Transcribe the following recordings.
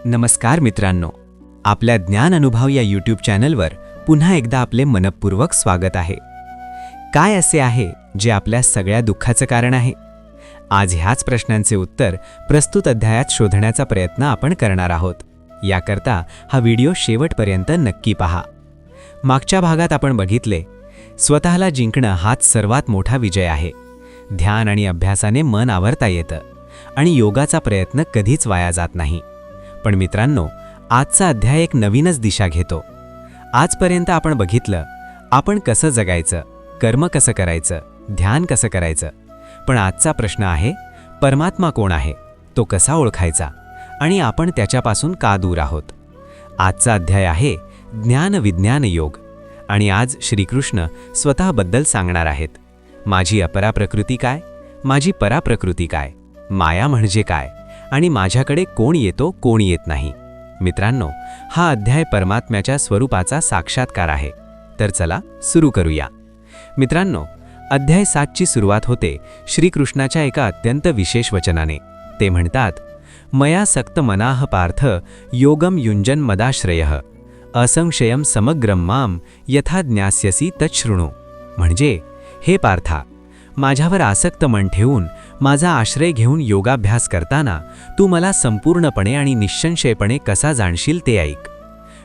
नमस्कार मित्रांनो, आपल्या ज्ञान अनुभव या यूट्यूब चॅनलवर पुन्हा एकदा आपले मनपूर्वक स्वागत आहे. काय असे आहे जे आपल्या सगळ्या दुःखाचं कारण आहे? आज ह्याच प्रश्नांचे उत्तर प्रस्तुत अध्यायात शोधण्याचा प्रयत्न आपण करणार आहोत. याकरता हा व्हिडिओ शेवटपर्यंत नक्की पहा. मागच्या भागात आपण बघितले, स्वतःला जिंकणं हाच सर्वात मोठा विजय आहे. ध्यान आणि अभ्यासाने मन आवरता येतं आणि योगाचा प्रयत्न कधीच वाया जात नाही. पण मित्रांनो, आजचा अध्याय एक नवीनच दिशा घेतो. आजपर्यंत आपण बघितलं, आपण कसं जगायचं, कर्म कसं करायचं, ध्यान कसं करायचं. पण आजचा प्रश्न आहे, परमात्मा कोण आहे, तो कसा ओळखायचा आणि आपण त्याच्यापासून का दूर आहोत. आजचा अध्याय आहे ज्ञान विज्ञान योग. आणि आज श्रीकृष्ण स्वतःबद्दल सांगणार आहेत. माझी अपरा प्रकृती काय, माझी पराप्रकृती काय, माया म्हणजे काय आणि माझ्याकडे कोण येतो कोण येत नाही. मित्रांनो, हा अध्याय परमात्म्याच्या स्वरूपाचा साक्षात्कार आहे. तर चला सुरू करूया. मित्रांनो, अध्याय 7ची सुरुवात होते श्रीकृष्णाच्या एका अत्यंत विशेष वचनाने. ते म्हणतात, मया सक्त मनाह पार्थ योगम युंजन मदाश्रयः असंशयम समग्रम माम यथा ज्ञास्यसी तच्छृणु. म्हणजे, हे पार्था, माझ्यावर आसक्त मन ठेवून माझा आश्रय घेऊन योगाभ्यास करताना तू मला संपूर्णपणे आणि निश्चंशयपणे कसा जाणशील ते ऐक.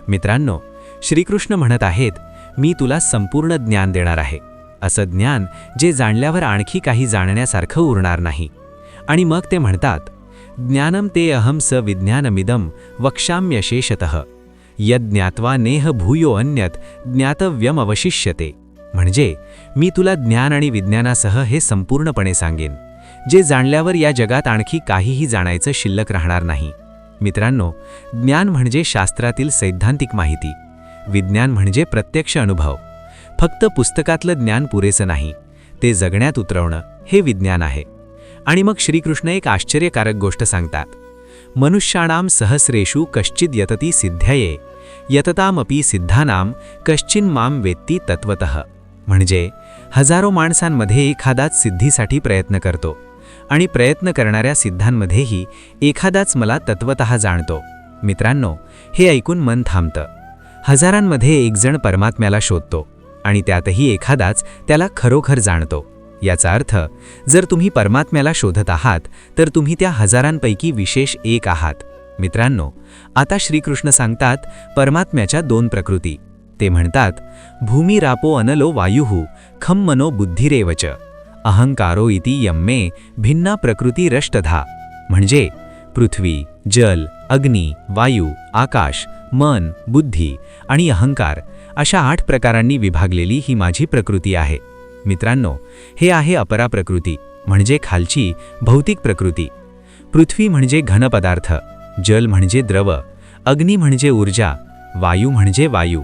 मित्रांनो, श्रीकृष्ण म्हणत आहेत, मी तुला संपूर्ण ज्ञान देणार आहे. असं ज्ञान जे जाणल्यावर आणखी काही जाणण्यासारखं उरणार नाही. आणि मग ते म्हणतात, ज्ञानम ते अहम स विज्ञानमिदम वक्ष्याम्यशेषतः यज्ञात्वा नेह भूयो अन्यत ज्ञातव्यम अवशिष्यते. म्हणजे, मी तुला ज्ञान आणि विज्ञानासह हे संपूर्णपणे सांगेन, जे जाणल्यावर या जगात आणखी काहीही जाणायचं शिल्लक राहणार नाही. मित्रांनो, ज्ञान म्हणजे शास्त्रातील सैद्धांतिक माहिती, विज्ञान म्हणजे प्रत्यक्ष अनुभव. फक्त पुस्तकातलं ज्ञान पुरेसं नाही, ते जगण्यात उतरवणं हे विज्ञान आहे. आणि मग श्रीकृष्ण एक आश्चर्यकारक गोष्ट सांगतात, मनुष्याणाम सहस्रेषु कश्चिद यतती सिद्ध्यये यततामपि सिद्धानाम कश्चिन माम वेत्ती तत्वतः. म्हणजे, हजारो माणसांमध्ये एखादाच सिद्धीसाठी प्रयत्न करतो आणि प्रयत्न करणाऱ्या सिद्धांमध्येही एखादाच मला तत्वतः जाणतो. मित्रांनो, हे ऐकून मन थांबतं. हजारांमध्ये एक जण परमात्म्याला शोधतो आणि त्यातही एखादाच त्याला खरोखर जाणतो. याचा अर्थ, जर तुम्ही परमात्म्याला शोधत आहात तर तुम्ही त्या हजारांपैकी विशेष एक आहात. मित्रांनो, आता श्रीकृष्ण सांगतात परमात्म्याच्या दोन प्रकृती. ते म्हणतात, भूमी रापो अनलो वायुः खम मनो बुद्धिरेवच अहंकारो इति यम्मे भिन्ना प्रकृती रष्टधा. म्हणजे, पृथ्वी, जल, अग्नी, वायू, आकाश, मन, बुद्धी आणि अहंकार अशा 8 प्रकारांनी विभागलेली ही माझी प्रकृती आहे. मित्रांनो, हे आहे अपरा प्रकृती, म्हणजे खालची भौतिक प्रकृती. पृथ्वी म्हणजे घन पदार्थ, जल म्हणजे द्रव, अग्नी म्हणजे ऊर्जा, वायू म्हणजे वायू,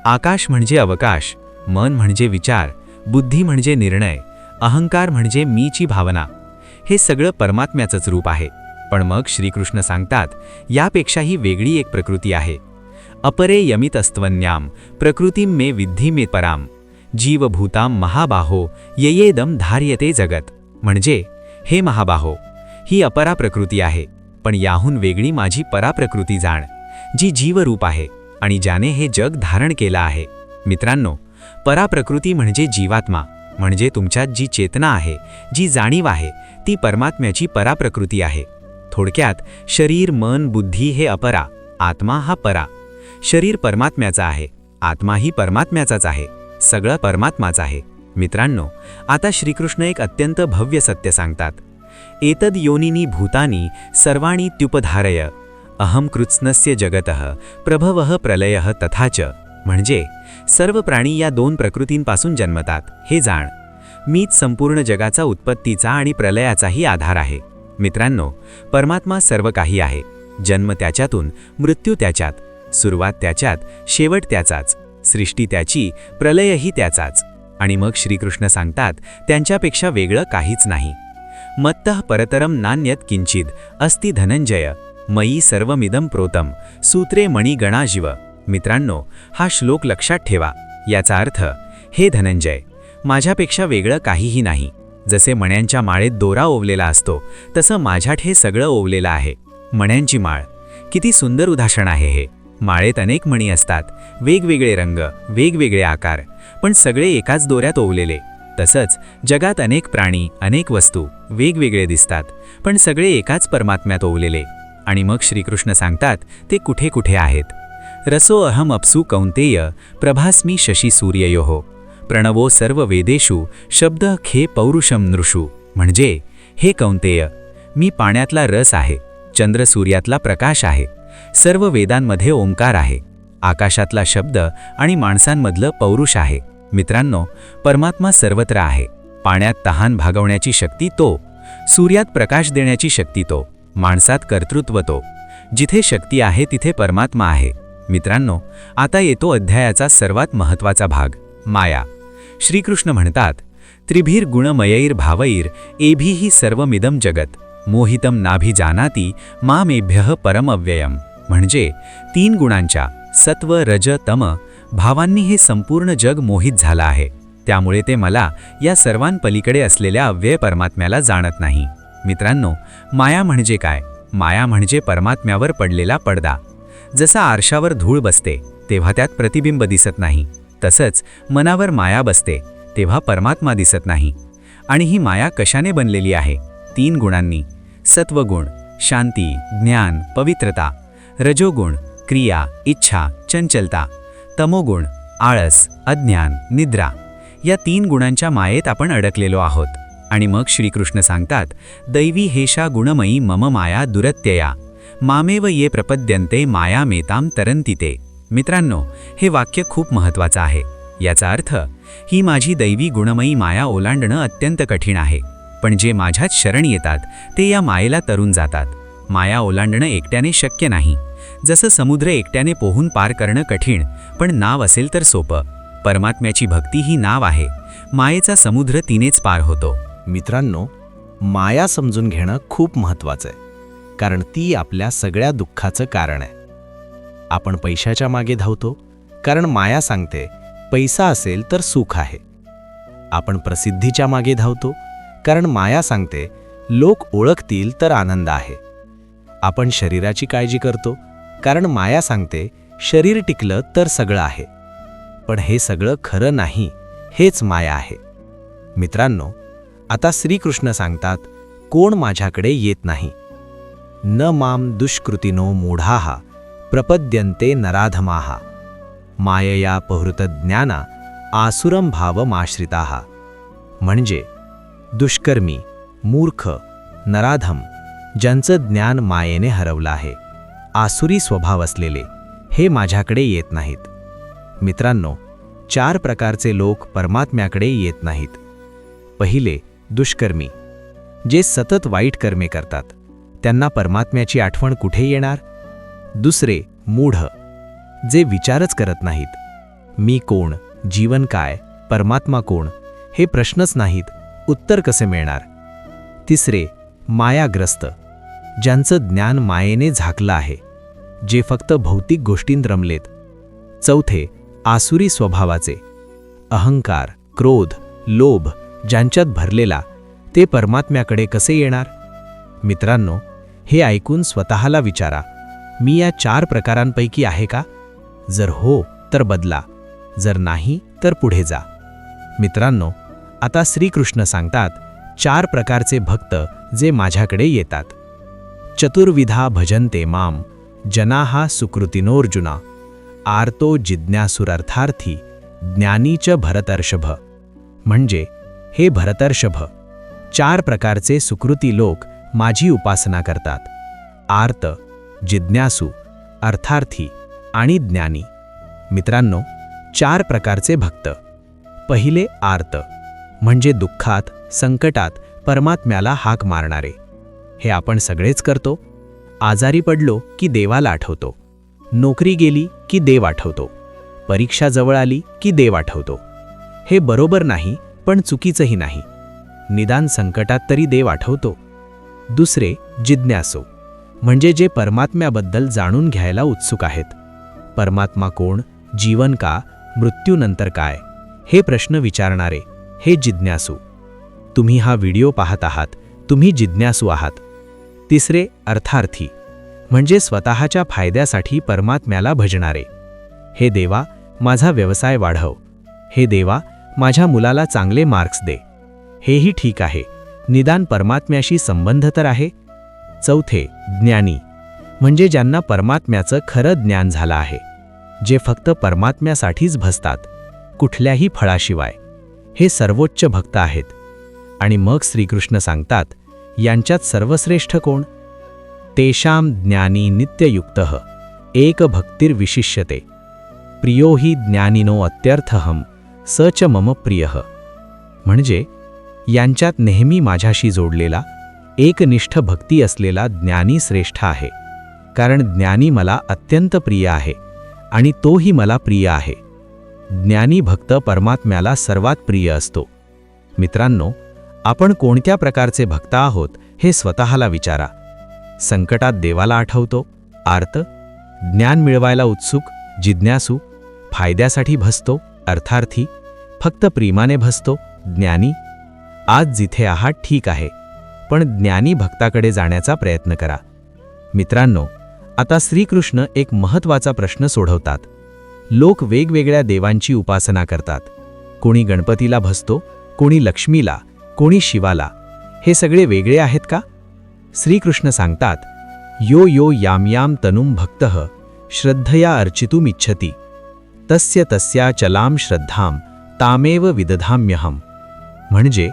आकाश म्हणजे अवकाश, मन म्हणजे विचार, बुद्धी म्हणजे निर्णय, अहंकार म्हणजे मीची भावना. हे सगळं परमात्म्याचंच रूप आहे. पण मग श्रीकृष्ण सांगतात, यापेक्षाही वेगळी एक प्रकृती आहे. अपरे यमितस्त्वन्याम प्रकृतीम मे विद्धी मे पराम जीवभूताम महाबाहो येयेदम धार्यते जगत. म्हणजे, हे महाबाहो, ही अपरा प्रकृती आहे, पण याहून वेगळी माझी पराप्रकृती जाण, जी जीवरूप आहे आणि ज्याने हे जग धारण केलं आहे. मित्रांनो, पराप्रकृती म्हणजे जीवात्मा, म्हणजे तुमच्यात जी चेतना आहे, जी जाणीव आहे, ती परमात्म्याची पराप्रकृती आहे. थोडक्यात, शरीर, मन, बुद्धी हे अपरा, आत्मा हा परा. शरीर परमात्म्याचा आहे, आत्माही परमात्म्याचाच आहे, सगळं परमात्माच आहे. मित्रांनो, आता श्रीकृष्ण एक अत्यंत भव्य सत्य सांगतात, एतद योनिनी भूतानी सर्वाणी त्युपधारय अहम कृत्स्नस्य जगतः प्रभवः प्रलयः तथाच. म्हणजे, सर्व प्राणी या 2 प्रकृतींपासून जन्मतात, हे जाण. मीच संपूर्ण जगाचा उत्पत्तीचा आणि प्रलयाचाही आधार आहे. मित्रांनो, परमात्मा सर्व काही आहे. जन्म त्याच्यातून, मृत्यू त्याच्यात, सुरुवात त्याच्यात, शेवट त्याचाच, सृष्टी त्याची, प्रलयही त्याचाच. आणि मग श्रीकृष्ण सांगतात, त्यांच्यापेक्षा वेगळं काहीच नाही. मत्तः परतरम नान्यत किंचिद अस्ति धनंजय मयी सर्वमिदं प्रोतम सूत्रे मणिगणाजीव. मित्रांनो, हा श्लोक लक्षात ठेवा. याचा अर्थ, हे धनंजय, माझ्यापेक्षा वेगळं काहीही नाही. जसे मण्यांच्या माळेत दोरा ओवलेला असतो, तसं माझ्यात हे सगळं ओवलेलं आहे. मण्यांची माळ किती सुंदर उदाहरण आहे हे. माळेत अनेक मणी असतात, वेगवेगळे रंग, वेगवेगळे आकार, पण सगळे एकाच दोऱ्यात ओवलेले. तसंच जगात अनेक प्राणी, अनेक वस्तू वेगवेगळे दिसतात, पण सगळे एकाच परमात्म्यात ओवलेले. आणि मग श्रीकृष्ण सांगतात ते कुठे कुठे आहेत. रसो अहम अप्सु कौंतेय प्रभास्मी शशी सूर्ययोः प्रणवो सर्व वेदेषु शब्द खे पौरुषम नृषु. म्हणजे हे कौंतेय, मी पाण्यातला रस आहे, चंद्र सूर्यातला प्रकाश आहे, सर्व वेदांमध्ये ओंकार आहे, आकाशातला शब्द आणि माणसांमधलं पौरुष आहे. मित्रांनो, परमात्मा सर्वत्र आहे. पाण्यात तहान भागवण्याची शक्ती तो, सूर्यात प्रकाश देण्याची शक्ती तो, माणसात कर्तृत्व तो. जिथे शक्ती आहे तिथे परमात्मा आहे. मित्रांनो, आता येतो अध्यायाचा सर्वात महत्त्वाचा भाग, माया. श्रीकृष्ण म्हणतात, त्रिभीर गुणमयैर भावैर एभिः सर्वमिदं जगत मोहितम नाभिजानाति मामेभ्यः परम अव्ययम. म्हणजे 3 गुणांच्या सत्व रज तम भावांनी हे संपूर्ण जग मोहित झालं आहे, त्यामुळे ते मला या सर्वांपलीकडे असलेल्या अव्यय परमात्म्याला जाणत नाही. मित्रांनो, माया म्हणजे काय? माया म्हणजे परमात्म्यावर पडलेला पडदा. जसा आरशावर धूळ बसते तेव्हा त्यात प्रतिबिंब दिसत नाही, तसंच मनावर माया बसते तेव्हा परमात्मा दिसत नाही. आणि ही माया कशाने बनलेली आहे? 3 गुणांनी, सत्वगुण शांती, ज्ञान, पवित्रता, रजोगुण क्रिया, इच्छा, चंचलता, तमोगुण आळस, अज्ञान, निद्रा. या 3 गुणांच्या मायेत आपण अडकलेलो आहोत. आणि मग श्रीकृष्ण सांगतात, दैवी हेषा गुणमयी मम माया दुरत्यया मामेव ये प्रपद्यन्ते मायामेताम तरन्ति ते. मित्रांनो, हे वाक्य खूप महत्त्वाचं आहे. याचा अर्थ, ही माझी दैवी गुणमयी माया ओलांडणं अत्यंत कठीण आहे, पण जे माझ्यात शरण येतात ते या मायेला तरून जातात. माया ओलांडणं एकट्याने शक्य नाही. जसं समुद्र एकट्याने पोहून पार करणं कठीण, पण नाव असेल तर सोपं. परमात्म्याची भक्ती ही नाव आहे. मायेचा समुद्र तिनेच पार होतो. मित्रांनो, माया समजून घेणं खूप महत्त्वाचं आहे, कारण ती आपल्या सगळ्या दुःखाचं कारण आहे. आपण पैशाच्या मागे धावतो कारण माया सांगते पैसा असेल तर सुख आहे. आपण प्रसिद्धीच्या मागे धावतो कारण माया सांगते लोक ओळखतील तर आनंद आहे. आपण शरीराची काळजी करतो कारण माया सांगते शरीर टिकलं तर सगळं आहे. पण हे सगळं खरं नाही, हेच माया आहे. मित्रांनो, आता श्रीकृष्ण सांगतात, कोण माझ्याकडे येत नाही. न माम दुष्कृतिनो मूढाः प्रपद्यन्ते नराधमाः मायया पहृत ज्ञाना आसुरम भावमाश्रिताः. म्हणजे दुष्कर्मी, मूर्ख, नराधम, ज्यांचं ज्ञान मायेने हरवलं आहे, आसुरी स्वभाव असलेले, हे माझ्याकडे येत नाहीत. मित्रांनो, 4 प्रकारचे लोक परमात्म्याकडे येत नाहीत. पहिले, दुष्कर्मी, जे सतत वाईट कर्मे करतात, त्यांना परमात्म्याची आठवण कुठे येणार? दुसरे, मूढ, जे विचारच करत नाहीत. मी कोण, जीवन काय, परमात्मा कोण, हे प्रश्नच नाहीत, उत्तर कसे मिळणार? तिसरे, मायाग्रस्त, ज्यांचं ज्ञान मायेने झाकलं आहे, जे फक्त भौतिक गोष्टींत रमलेत. चौथे, आसुरी स्वभावाचे, अहंकार, क्रोध, लोभ ज्यांच्यात भरलेला, ते परमात्म्याकडे कसे येणार? मित्रांनो, हे ऐकून स्वतःला विचारा, मी या 4 प्रकारांपैकी आहे का? जर हो तर बदला, जर नाही तर पुढे जा. मित्रांनो, आता श्रीकृष्ण सांगतात 4 प्रकारचे भक्त जे माझ्याकडे येतात. चतुर्विधा भजन्ते माम जनाः सुकृतिनोऽर्जुना आर्तो जिज्ञासुरर्थार्थी ज्ञानी च भरतर्षभ. म्हणजे हे भरतर्षभ, 4 प्रकारचे सुकृती लोक माझी उपासना करतात. आर्त, जिज्ञासू, अर्थार्थी आणि ज्ञानी. मित्रांनो, 4 प्रकारचे भक्त. पहिले आर्त, म्हणजे दुःखात, संकटात परमात्म्याला हाक मारणारे. हे आपण सगळेच करतो. आजारी पडलो की देवाला आठवतो, नोकरी गेली की देव आठवतो, परीक्षा जवळ आली की देव आठवतो. हे बरोबर नाही, पण चुकीचंही नाही. निदान संकटात तरी देव आठवतो. दुसरे, जिज्ञासू, म्हणजे जे परमात्म्याबद्दल जाणून घ्यायला उत्सुक आहेत. परमात्मा कोण, जीवन का, मृत्यूनंतर काय, हे प्रश्न विचारणारे, हे जिज्ञासू. तुम्ही हा व्हिडिओ पाहत आहात, तुम्ही जिज्ञासू आहात. तिसरे, अर्थार्थी, म्हणजे स्वतःच्या फायद्यासाठी परमात्म्याला भजणारे. हे देवा, माझा व्यवसाय वाढव. हे देवा, माझ्या मुलाला चांगले मार्क्स दे. हेही ठीक आहे, निदान परमात्म्याशी संबंध तर आहे. चौथे, ज्ञानी, म्हणजे ज्यांना परमात्म्याचं खरं ज्ञान झालं आहे, जे फक्त परमात्म्यासाठीच भजतात, कुठल्याही फळाशिवाय. हे सर्वोच्च भक्त आहेत. आणि मग श्रीकृष्ण सांगतात, यांच्यात सर्वश्रेष्ठ कोण? तेषां ज्ञानी नित्ययुक्तः एक भक्तिर्विशिष्यते प्रियो हि ज्ञानिनो अत्यर्थहम स च मम प्रियः. म्हणजे यांच्यात नेहमी माझ्याशी जोडलेला एकनिष्ठ भक्ती असलेला ज्ञानी श्रेष्ठ आहे, कारण ज्ञानी मला अत्यंत प्रिय आहे आणि तोही मला प्रिय आहे. ज्ञानी भक्त परमात्म्याला सर्वात प्रिय असतो. मित्रांनो, आपण कोणत्या प्रकारचे भक्त आहोत हे स्वतःला विचारा. संकटात देवाला आठवतो, आर्त, ज्ञान मिळवायला उत्सुक, जिज्ञासू, फायद्यासाठी भजतो, अर्थार्थी, फक्त प्रेमाने भजतो, ज्ञानी. आज जिथे आहात ठीक आहे, पण ज्ञानी भक्ताकडे जाण्याचा प्रयत्न करा. मित्रांनो, आता श्रीकृष्ण एक महत्त्वाचा प्रश्न सोडवतात. लोक वेगवेगळ्या देवांची उपासना करतात. कोणी गणपतीला भजतो, कोणी लक्ष्मीला, कोणी शिवाला. हे सगळे वेगळे आहेत का? श्रीकृष्ण सांगतात, यो यो याम याम तनुम भक्तः श्रद्धया अर्चितुमिच्छति तस्य तस्या चलाम श्रद्धाम तामेव विदधाम्यहम. म्हणजे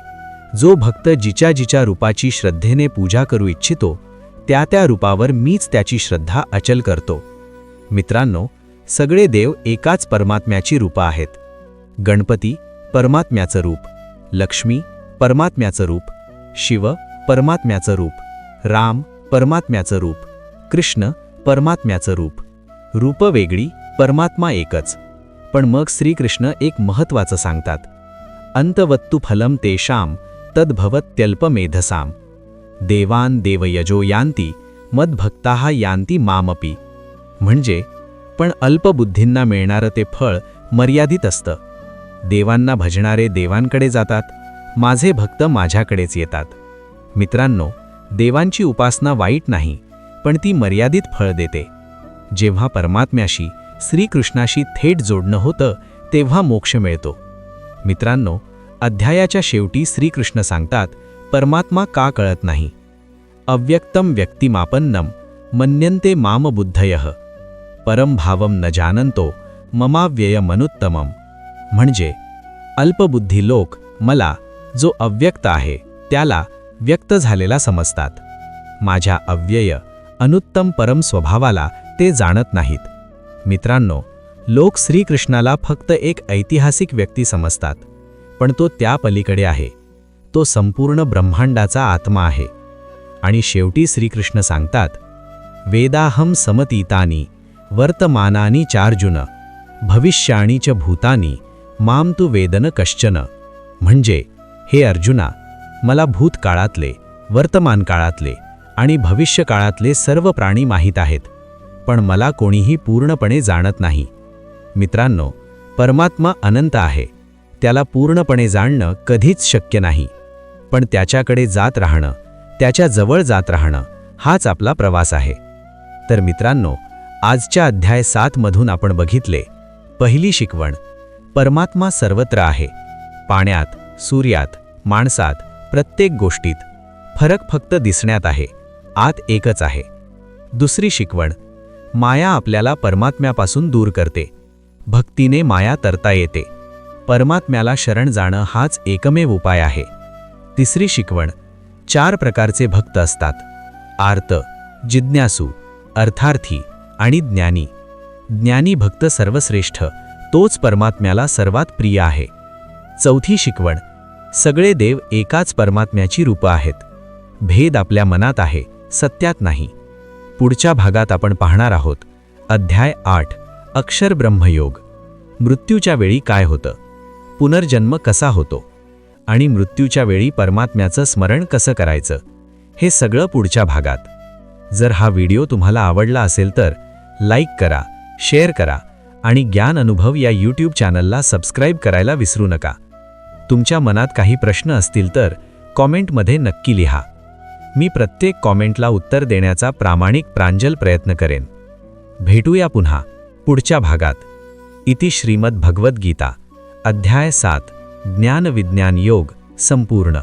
जो भक्त जिच्या जिच्या रूपाची श्रद्धेने पूजा करू इच्छितो, त्या त्या रूपावर मीच त्याची श्रद्धा अचल करतो. मित्रांनो, सगळे देव एकाच परमात्म्याची रूपं आहेत. गणपती परमात्म्याचं रूप, लक्ष्मी परमात्म्याचं रूप, शिव परमात्म्याचं रूप, राम परमात्म्याचं रूप, कृष्ण परमात्म्याचं रूप. रूपं वेगळी, परमात्मा एकच. पण मग श्रीकृष्ण एक महत्त्वाचं सांगतात, अंतवत्तु फलम तेषां तद्भवत्यल्पमेधसाम देवान देवयजो यान्ति मद्भक्ताः यान्ति मामपि. म्हणजे पण अल्पबुद्धींना मिळणारं ते फळ मर्यादित असतं. देवांना भजणारे देवांकडे जातात, माझे भक्त माझ्याकडेच येतात. मित्रांनो, देवांची उपासना वाईट नाही, पण ती मर्यादित फळ देते. जेव्हा परमात्म्याशी, श्रीकृष्णाशी थेट जोडणं होतं, तेव्हा मोक्ष मिळतो. मित्रांनो, अध्यायाच्या शेवटी श्रीकृष्ण सांगतात, परमात्मा का कळत नाही? अव्यक्तम व्यक्तिमापन्नम मन्यन्ते माम बुद्धयः परम भावम न जानन्तो ममाव्ययमनुत्तमम. म्हणजे अल्पबुद्धी लोक मला, जो अव्यक्त आहे, त्याला व्यक्त झालेला समजतात. माझ्या अव्यय अनुत्तम परम स्वभावाला ते जाणत नाहीत. मित्रांनो, लोक श्रीकृष्णाला फक्त एक ऐतिहासिक व्यक्ती समजतात, पण तो त्या पलीकडे आहे. तो संपूर्ण ब्रह्मांडाचा आत्मा आहे. आणि शेवटी श्रीकृष्ण सांगतात, वेदाहम समतीतानि वर्तमानानि चार्जुन भविष्याणि च भूतानि माम तु वेदन कश्चन. म्हणजे हे अर्जुना, मला भूतकाळातले, वर्तमान काळातले आणि भविष्यकाळातले सर्व प्राणी माहीत आहेत, पण मला कोणीही पूर्णपणे जाणत नाही. मित्रांनो, परमात्मा अनंत आहे. त्याला पूर्णपणे जाणणं कधीच शक्य नाही, पण त्याच्याकडे जात राहणं, त्याच्या जवळ जात राहणं, हाच आपला प्रवास आहे. तर मित्रांनो, आजच्या अध्याय 7 मधून आपण बघितले, पहिली शिकवण, परमात्मा सर्वत्र आहे. पाण्यात, सूर्यात, माणसात, प्रत्येक गोष्टीत. फरक फक्त दिसण्यात आहे, आत एकच आहे. दुसरी शिकवण, माया आपल्याला परमात्म्यापासून दूर करते. भक्तीने माया तरता येते. परमात्म्याला शरण जाणं हाच एकमेव उपाय आहे. तिसरी शिकवण, 4 प्रकारचे भक्त असतात: आर्त, जिज्ञासू, अर्थार्थी आणि ज्ञानी. ज्ञानी भक्त सर्वश्रेष्ठ, तोच परमात्म्याला सर्वात प्रिय आहे. चौथी शिकवण, सगळे देव एकाच परमात्म्याची रूपं आहेत. भेद आपल्या मनात आहे, सत्यात नाही. पुढच्या भागात आपण पाहणार आहोत अध्याय 8, अक्षर ब्रह्मयोग. मृत्यूच्या वेळी काय होतं, पुनर्जन्म कसा होतो आणि मृत्यूच्या वेळी परमात्म्याचं स्मरण कसं करायचं, हे सगळं पुढच्या भागात. जर हा व्हिडिओ तुम्हाला आवडला असेल तर लाईक करा, शेअर करा आणि ज्ञान अनुभव या यूट्यूब चॅनलला सबस्क्राईब करायला विसरू नका. तुमच्या मनात काही प्रश्न असतील तर कॉमेंटमध्ये नक्की लिहा. मी प्रत्येक कॉमेंटला उत्तर देण्याचा प्रामाणिक प्रांजल प्रयत्न करेन. भेटूया पुन्हा पुढच्या भागात. इति श्रीमद् भगवद्गीता अध्याय 7 ज्ञान विज्ञान योग संपूर्ण.